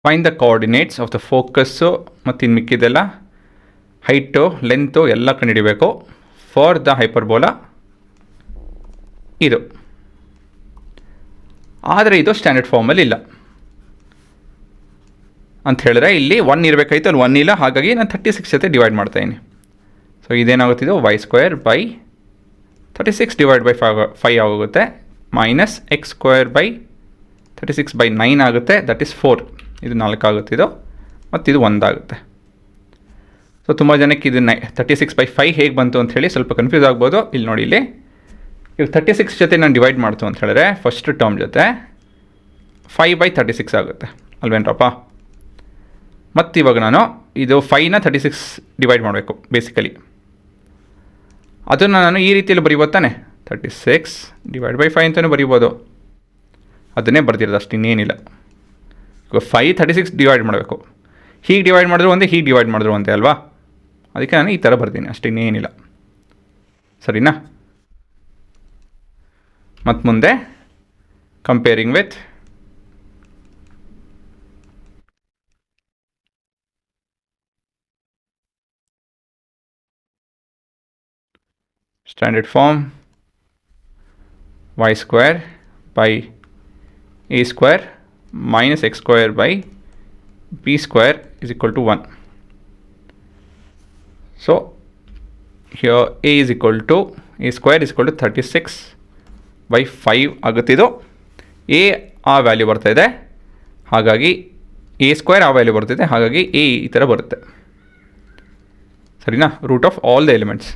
Find the coordinates of the focus ಮತ್ತು ಇನ್ನು ಮಿಕ್ಕಿದೆಲ್ಲ height length ಎಲ್ಲ ಕಂಡುಹಿಡಿಬೇಕು ಫಾರ್ ದ ಹೈಪರ್ಬೋಲಾ ಇದು. ಆದರೆ ಇದು ಸ್ಟ್ಯಾಂಡರ್ಡ್ ಫಾರ್ಮಲ್ಲಿ ಇಲ್ಲ ಅಂತ ಹೇಳಿದ್ರೆ ಇಲ್ಲಿ 1 ಇರಬೇಕಾಯ್ತು, ಅಲ್ಲಿ 1 ಇಲ್ಲ, ಹಾಗಾಗಿ ನಾನು 36 ಜೊತೆ ಡಿವೈಡ್ ಮಾಡ್ತಾಯಿದ್ದೀನಿ. ಸೊ ಇದೇನಾಗುತ್ತಿದ್ದು y² ಬೈ 36 ಡಿವೈಡ್ ಬೈ 5 ಆಗೋಗುತ್ತೆ, ಮೈನಸ್ x² ಬೈ 36/9 ಆಗುತ್ತೆ, ದಟ್ ಈಸ್ 4. ಇದು 4 ಆಗುತ್ತಿದ್ದು ಮತ್ತು ಇದು 1 ಆಗುತ್ತೆ. ಸೊ ತುಂಬ ಜನಕ್ಕೆ ಇದು 36/5 ಹೇಗೆ ಬಂತು ಅಂತ ಹೇಳಿ ಸ್ವಲ್ಪ ಕನ್ಫ್ಯೂಸ್ ಆಗ್ಬೋದು. ಇಲ್ಲಿ ನೋಡಿ, ಇಲ್ಲಿ ಈಗ 36 ಜೊತೆ ನಾನು ಡಿವೈಡ್ ಮಾಡ್ತು ಅಂತ ಹೇಳಿದ್ರೆ ಫಸ್ಟ್ ಟರ್ಮ್ ಜೊತೆ 5/36 ಆಗುತ್ತೆ ಅಲ್ವೇನ್ರಪ್ಪ. ಮತ್ತು ಇವಾಗ ನಾನು ಇದು 5ನ 36 ಡಿವೈಡ್ ಮಾಡಬೇಕು ಬೇಸಿಕಲಿ. ಅದನ್ನು ನಾನು ಈ ರೀತಿಯಲ್ಲಿ ಬರೀಬೋದು ತಾನೆ, 36 ಡಿವೈಡ್ ಬೈ 5 ಅಂತಲೂ ಬರೀಬೋದು. ಅದನ್ನೇ ಬರ್ದಿರೋದು, ಅಷ್ಟು ಇನ್ನೇನಿಲ್ಲ. ಈಗ 5 36 ಡಿವೈಡ್ ಮಾಡಬೇಕು, ಹೀಗೆ ಡಿವೈಡ್ ಮಾಡಿದ್ರು ಒಂದೇ, ಹೀಗೆ ಡಿವೈಡ್ ಮಾಡಿದ್ರು ಒಂದೇ ಅಲ್ವಾ. ಅದಕ್ಕೆ ನಾನು ಈ ಥರ ಬರ್ತೀನಿ, ಅಷ್ಟು ಇನ್ನೇನಿಲ್ಲ. ಸರಿನಾ? ಮತ್ತು ಮುಂದೆ comparing with standard form y² by a² minus x² by b² is equal to 1. So here a is equal to a² is equal to 36/5 ಆಗುತ್ತಿದ್ದು. a ಆ ವ್ಯಾಲ್ಯೂ ಬರ್ತಾಯಿದೆ, ಹಾಗಾಗಿ a² ಆ ವ್ಯಾಲ್ಯೂ ಬರ್ತಿದೆ, ಹಾಗಾಗಿ a ಈ ಥರ ಬರುತ್ತೆ. ಸರಿನಾ? Root of all the elements.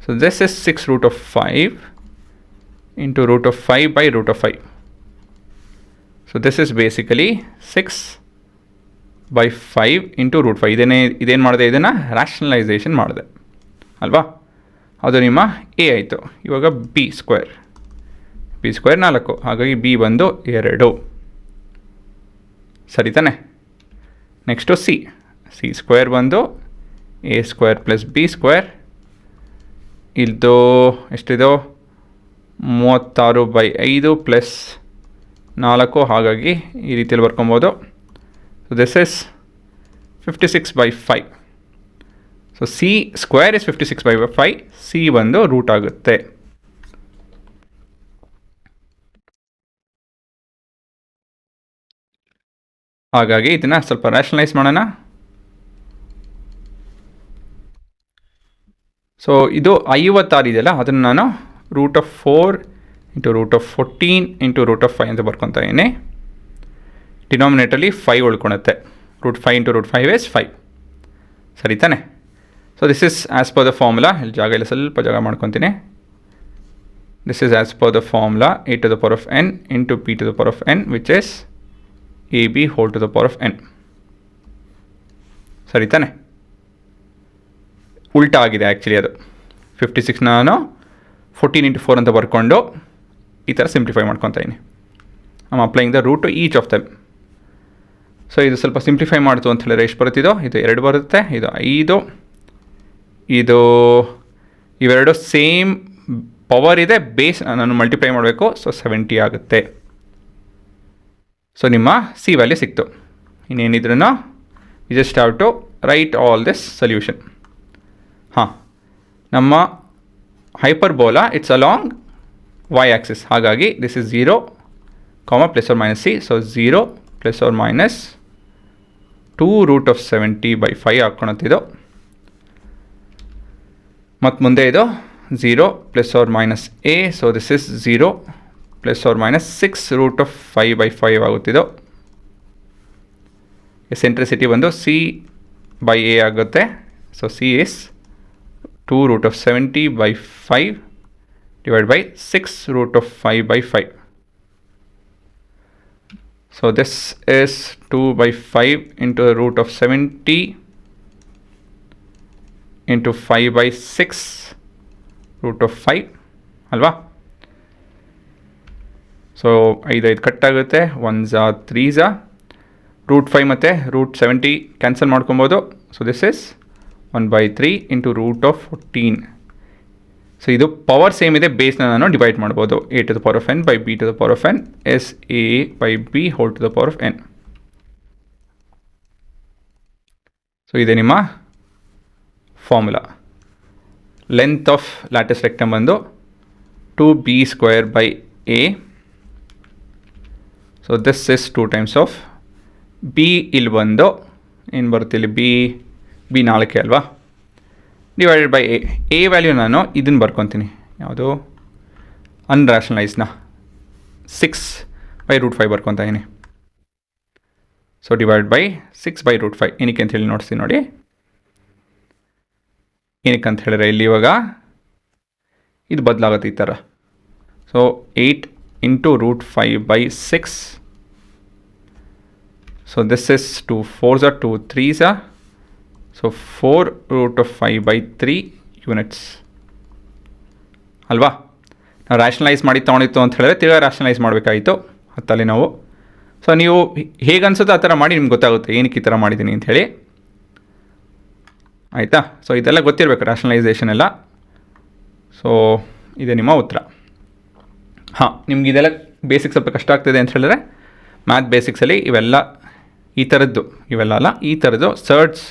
So this is 6 root of 5 into root of 5 by root of 5. So this is basically 6/5 into root 5. ಇದೇನು ಮಾಡಿದೆ, ಇದನ್ನು ರ್ಯಾಷನಲೈಸೇಷನ್ ಮಾಡಿದೆ ಅಲ್ವಾ. ಅದು ನಿಮ್ಮ a ಆಯಿತು. ಇವಾಗ b² 4, ಹಾಗಾಗಿ b ಬಂದು 2. ಸರಿ ತಾನೆ? ನೆಕ್ಸ್ಟು c² ಬಂದು a² ಪ್ಲಸ್ b². ಇದು ಎಷ್ಟಿದು 36/5 ಪ್ಲಸ್ 4, ಹಾಗಾಗಿ ಈ ರೀತಿಯಲ್ಲಿ ಬರ್ಕೊಬೋದು. So this is 56/5. So c² is 56/5, c ಬಂದು ರೂಟ್ ಆಗುತ್ತೆ. ಹಾಗಾಗಿ ಇದನ್ನು ಸ್ವಲ್ಪ ರ್ಯಾಷನಲೈಸ್ ಮಾಡೋಣ. ಸೊ ಇದು 56 ಇದೆಯಲ್ಲ, ಅದನ್ನು ನಾನು root of 4 into root of 14 into root of 5 ಅಂತ ಬರ್ಕೊತಾ ಇದ್ದೀನಿ. ಡಿನಾಮಿನೇಟರ್ಲಿ 5 ಉಳ್ಕೊಳುತ್ತೆ. Root 5 into root 5 is 5. ಸರಿ ತಾನೆ? So this is as per the formula. ಇಲ್ಲಿ ಜಾಗ ಇಲ್ಲ, ಸ್ವಲ್ಪ ಜಾಗ ಮಾಡ್ಕೊತೀನಿ. This is as per the formula a to the power of n ಇಂಟು p to the power of n which is ab whole to the power of n. ಸರಿ ತಾನೆ? ಉಲ್ಟಾ ಆಗಿದೆ ಆ್ಯಕ್ಚುಲಿ ಅದು. 56 ನಾನು 14 ಇಂಟು 4 ಅಂತ ಬರ್ಕೊಂಡು ಈ ಥರ ಸಿಂಪ್ಲಿಫೈ ಮಾಡ್ಕೊತಾ ಇದ್ದೀನಿ. I am applying the root to each of them. So ಇದು ಸ್ವಲ್ಪ ಸಿಂಪ್ಲಿಫೈ ಮಾಡ್ತು ಅಂತ ಹೇಳಿದ್ರೆ ಎಷ್ಟು ಬರುತ್ತಿದೋ, ಇದು 2 ಬರುತ್ತೆ, ಇದು 5, ಇದು ಇವೆರಡು ಸೇಮ್ ಪವರ್ ಇದೆ, ಬೇಸ್ ನಾನು ಮಲ್ಟಿಪ್ಲೈ ಮಾಡಬೇಕು. ಸೊ 70 ಆಗುತ್ತೆ. ಸೊ ನಿಮ್ಮ ಸಿ ವ್ಯಾಲ್ಯೂ ಸಿಕ್ತು. ಇನ್ನೇನಿದ್ರೂ you just have to write all this solution. ಹಾಂ, ನಮ್ಮ hyperbola its along y axis, ಹಾಗಾಗಿ this is 0, plus or minus c. So 0 plus or minus 2 root of 70/5 ಹಾಕ್ಕೊಳತ್ತಿದ್ದು. ಮತ್ತು ಮುಂದೆ ಇದು 0 plus or minus a. So this is 0 plus or minus 6 root of 5/5 ಆಗುತ್ತಿದ್ದು. ಸೆಂಟ್ರಿಸಿಟಿ ಬಂದು c/a ಆಗುತ್ತೆ. So c is 2 root of 70/5 divided by 6 root of 5/5. So this is 2/5 into root of 70 into 5/6 root of 5 ಅಲ್ವಾ. So 5 cut ಆಗುತ್ತೆ, 1s 3s, root 5 ಮತ್ತು root 70 cancel ಮಾಡ್ಕೊಬೋದು. So this is 1/3 into root of 14. So ಇದು power same ಇದೆ, ಬೇಸ್ನ ನಾನು divide ಮಾಡ್ಬೋದು. a to the power of n by b to the power of n is a by b whole to the power of n. So ಇದೆ ನಿಮ್ಮ formula. Length of lattice rectum ಬಂದು 2b² a. So this is 2 times of b. ಇಲ್ಲಿ ಬಂದು ಏನು ಬರುತ್ತೆ ಇಲ್ಲಿ B 4 ಅಲ್ವಾ, divided by A value ನಾನು ಇದನ್ನು ಬರ್ಕೊತೀನಿ, ಯಾವುದು ಅನ್ರ್ಯಾಷನಲೈಸ್ನ 6/√5 ಬರ್ಕೊತಾ ಇದೀನಿ. ಸೊ ಡಿವೈಡ್ ಬೈ 6/√5 ಏನಕ್ಕೆ ಅಂತ ಹೇಳಿ ನೋಡ್ತೀನಿ ನೋಡಿ. ಏನಕ್ಕೆ ಅಂತ ಹೇಳಿದ್ರೆ ಇಲ್ಲಿ ಇವಾಗ ಇದು ಬದಲಾಗುತ್ತೆ ಈ ಥರ. So 8 × √5/6. So this is 2 4s are 2 3s are. So 4√5/3 units ಅಲ್ವಾ. ನಾವು ರ್ಯಾಷನಲೈಸ್ ಮಾಡಿ ತೊಗೊಂಡಿತ್ತು ಅಂತ ಹೇಳಿದ್ರೆ ತಿರ್ಗಾ ರ್ಯಾಷನಲೈಸ್ ಮಾಡಬೇಕಾಯಿತು ಹತ್ತಲ್ಲಿ ನಾವು. ಸೊ ನೀವು ಹೇಗೆ ಅನ್ಸುತ್ತೋ ಆ ಥರ ಮಾಡಿ ನಿಮ್ಗೆ ಗೊತ್ತಾಗುತ್ತೆ ಏನಕ್ಕೆ ಈ ಥರ ಮಾಡಿದ್ದೀನಿ ಅಂಥೇಳಿ, ಆಯಿತಾ. ಸೊ ಇದೆಲ್ಲ ಗೊತ್ತಿರಬೇಕು ರ್ಯಾಷನಲೈಸೇಷನ್ ಎಲ್ಲ. ಸೊ ಇದೆ ನಿಮ್ಮ ಉತ್ತರ. ಹಾಂ, ನಿಮ್ಗೆ ಇದೆಲ್ಲ ಬೇಸಿಕ್ಸ್ ಸ್ವಲ್ಪ ಕಷ್ಟ ಆಗ್ತಿದೆ ಅಂತ ಹೇಳಿದ್ರೆ ಮ್ಯಾಥ್ ಬೇಸಿಕ್ಸಲ್ಲಿ ಇವೆಲ್ಲ ಈ ಥರದ್ದು, ಇವೆಲ್ಲ ಅಲ್ಲ ಈ ಥರದ್ದು ಸರ್ಟ್ಸ್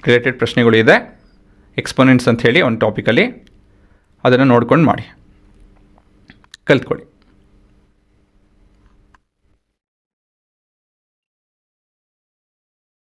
ರಿಲೇಟೆಡ್ ಪ್ರಶ್ನೆಗಳು ಇದೆ, ಎಕ್ಸ್ಪೋನೆಂಟ್ಸ್ ಅಂಥೇಳಿ ಒಂದು ಟಾಪಿಕಲ್ಲಿ, ಅದನ್ನು ನೋಡ್ಕೊಂಡು ಮಾಡಿ ಕಲ್ತ್ಕೊಳ್ಳಿ.